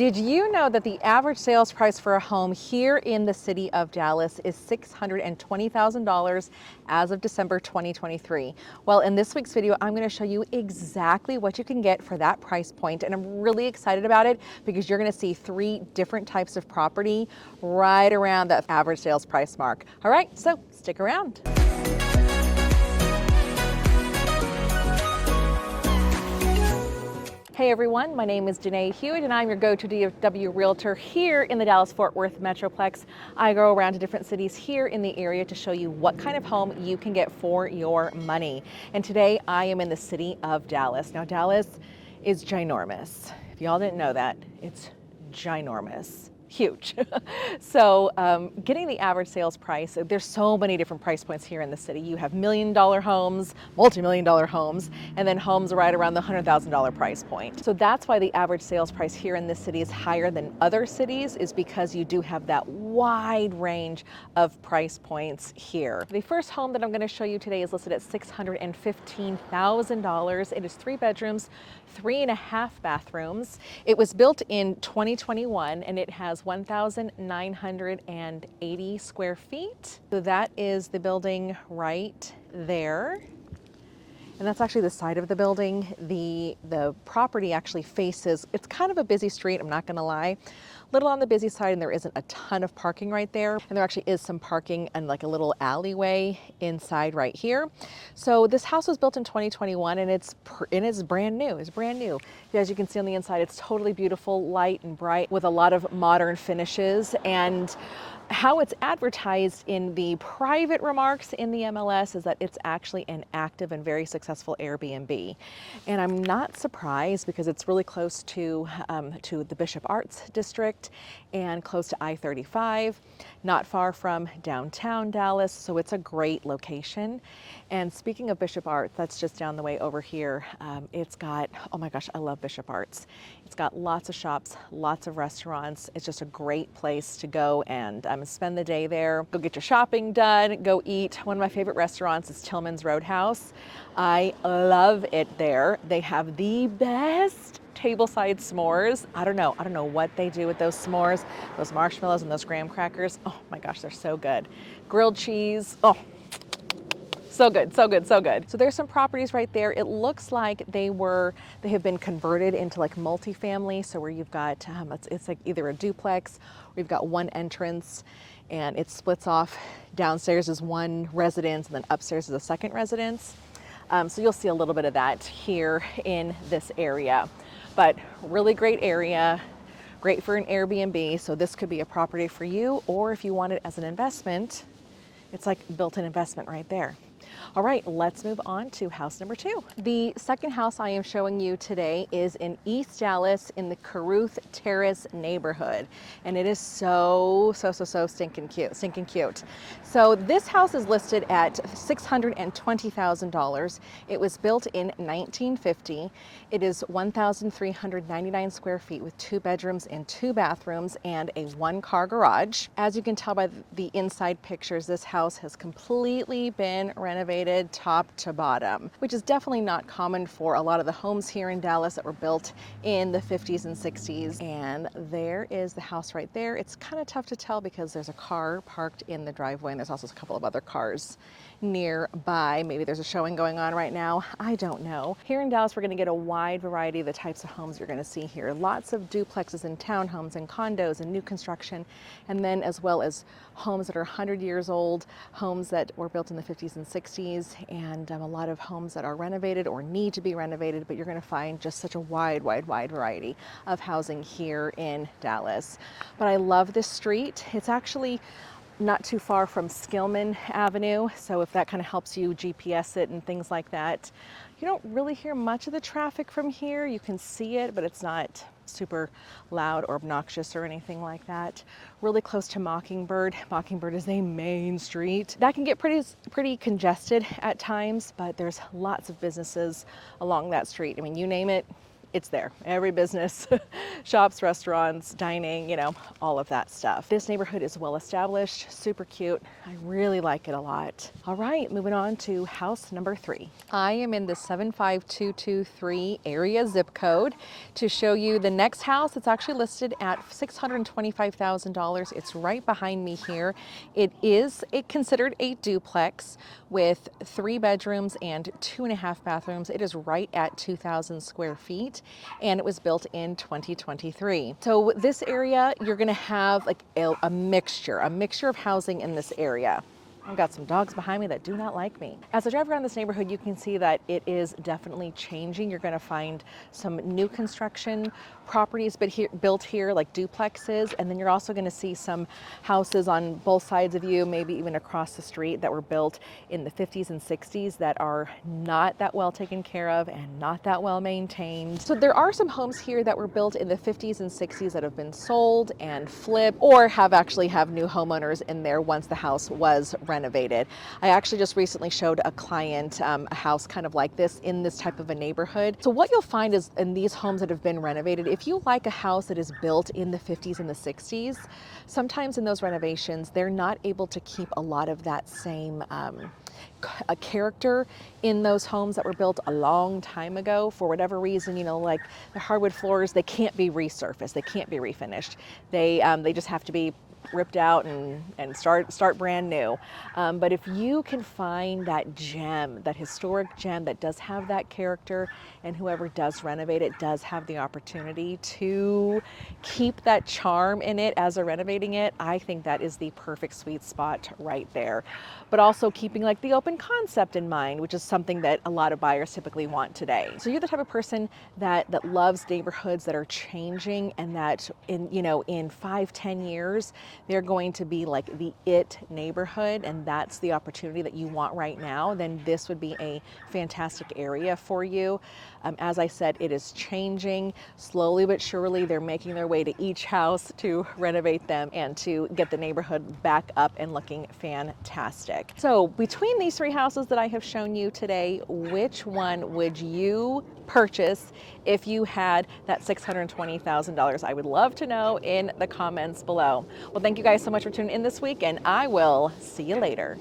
Did you know that the average sales price for a home here in the city of Dallas is $620,000 as of December 2023? Well, in this week's video, I'm going to show you exactly what you can get for that price point, and I'm really excited about it because you're going to see 3 different types of property right around that average sales price mark. All right, so stick around. Hey everyone, my name is Danae Hewitt and I'm your go-to DFW Realtor here in the Dallas-Fort Worth Metroplex. I go around to different cities here in the area to show you what kind of home you can get for your money. And today I am in the city of Dallas. Now Dallas is ginormous. If y'all didn't know that, it's ginormous. Huge. So getting the average sales price, there's so many different price points here in the city. You have $1 million homes, multi-million-dollar homes, and then homes right around the $100,000 price point. So that's why the average sales price here in this city is higher than other cities, is because you do have that wide range of price points here. The first home that I'm going to show you today is listed at $615,000. It is 3 bedrooms, 3.5 bathrooms. It was built in 2021 and it has 1,980 square feet. So that is the building right there. And that's actually the side of the building. The property actually faces, it's kind of a busy street, I'm not gonna lie. Little on the busy side, and there isn't a ton of parking right there. And there actually is some parking and like a little alleyway inside right here. So this house was built in 2021 and it's brand new, it's brand new. As you can see on the inside, it's totally beautiful, light and bright with a lot of modern finishes. And how it's advertised in the private remarks in the MLS is that it's actually an active and very successful Airbnb. And I'm not surprised because it's really close to the Bishop Arts District and close to I-35, not far from downtown Dallas, so it's a great location. And speaking of Bishop Arts, that's just down the way over here. It's got, oh my gosh, I love Bishop Arts. It's got lots of shops, lots of restaurants. It's just a great place to go and spend the day there. Go get your shopping done, go eat. One of my favorite restaurants is Tillman's Roadhouse. I love it there. They have the best tableside s'mores. I don't know what they do with those s'mores, those marshmallows and those graham crackers. Oh my gosh, they're so good. Grilled cheese, oh, so good, so good, so good. So there's some properties right there. It looks like they have been converted into like multifamily. So where you've got, it's like either a duplex, or you've got one entrance and it splits off. Downstairs is one residence and then upstairs is a second residence. So you'll see a little bit of that here in this area, but really great area. Great for an Airbnb. So this could be a property for you, or if you want it as an investment, it's like built-in investment right there. All right, let's move on to house number 2. The second house I am showing you today is in East Dallas in the Caruth Terrace neighborhood. And it is so stinking cute. So this house is listed at $620,000. It was built in 1950. It is 1,399 square feet with 2 bedrooms and 2 bathrooms and a 1-car garage. As you can tell by the inside pictures, this house has completely been renovated top to bottom, which is definitely not common for a lot of the homes here in Dallas that were built in the 50s and 60s. And there is the house right there. It's kind of tough to tell because there's a car parked in the driveway and there's also a couple of other cars nearby. Maybe there's a showing going on right now. I don't know. Here in Dallas, we're going to get a wide variety of the types of homes you're going to see here. Lots of duplexes and townhomes and condos and new construction, and then as well as homes that are 100 years old, homes that were built in the 50s and 60s, and a lot of homes that are renovated or need to be renovated, but you're going to find just such a wide variety of housing here in Dallas. But I love this street. It's actually not too far from Skillman Avenue, so if that kind of helps you GPS it and things like that. You don't really hear much of the traffic from here. You can see it, but it's not super loud or obnoxious or anything like that. Really close to Mockingbird. Mockingbird is a main street. That can get pretty congested at times, but there's lots of businesses along that street. I mean, you name it, it's there. Every business, shops, restaurants, dining, you know, all of that stuff. This neighborhood is well established, super cute. I really like it a lot. All right, moving on to house number 3. I am in the 75223 area zip code to show you the next house. It's actually listed at $625,000. It's right behind me here. It is considered a duplex with 3 bedrooms and 2.5 bathrooms. It is right at 2,000 square feet, and it was built in 2023. So this area, you're gonna have like a mixture of housing in this area. I've got some dogs behind me that do not like me. As I drive around this neighborhood, you can see that it is definitely changing. You're going to find some new construction properties built here, like duplexes, and then you're also going to see some houses on both sides of you, maybe even across the street, that were built in the 50s and 60s that are not that well taken care of and not that well maintained. So there are some homes here that were built in the 50s and 60s that have been sold and flipped, or have new homeowners in there once the house was renovated. I actually just recently showed a client a house kind of like this in this type of a neighborhood. So what you'll find is in these homes that have been renovated, if you like a house that is built in the 50s and the 60s, sometimes in those renovations, they're not able to keep a lot of that same a character in those homes that were built a long time ago. For whatever reason, you know, like the hardwood floors, they can't be resurfaced, they can't be refinished. They just have to be ripped out and start brand new. But if you can find that gem, that historic gem that does have that character, and whoever does renovate it does have the opportunity to keep that charm in it as they're renovating it, I think that is the perfect sweet spot right there. But also keeping like the open concept in mind, which is something that a lot of buyers typically want today. So you're the type of person that loves neighborhoods that are changing, and that in 5-10 years, they're going to be like the it neighborhood, and that's the opportunity that you want right now, then this would be a fantastic area for you. As I said, it is changing slowly but surely. They're making their way to each house to renovate them and to get the neighborhood back up and looking fantastic. So between these 3 houses that I have shown you today, which one would you purchase if you had that $620,000? I would love to know in the comments below. Well, thank you guys so much for tuning in this week, and I will see you later.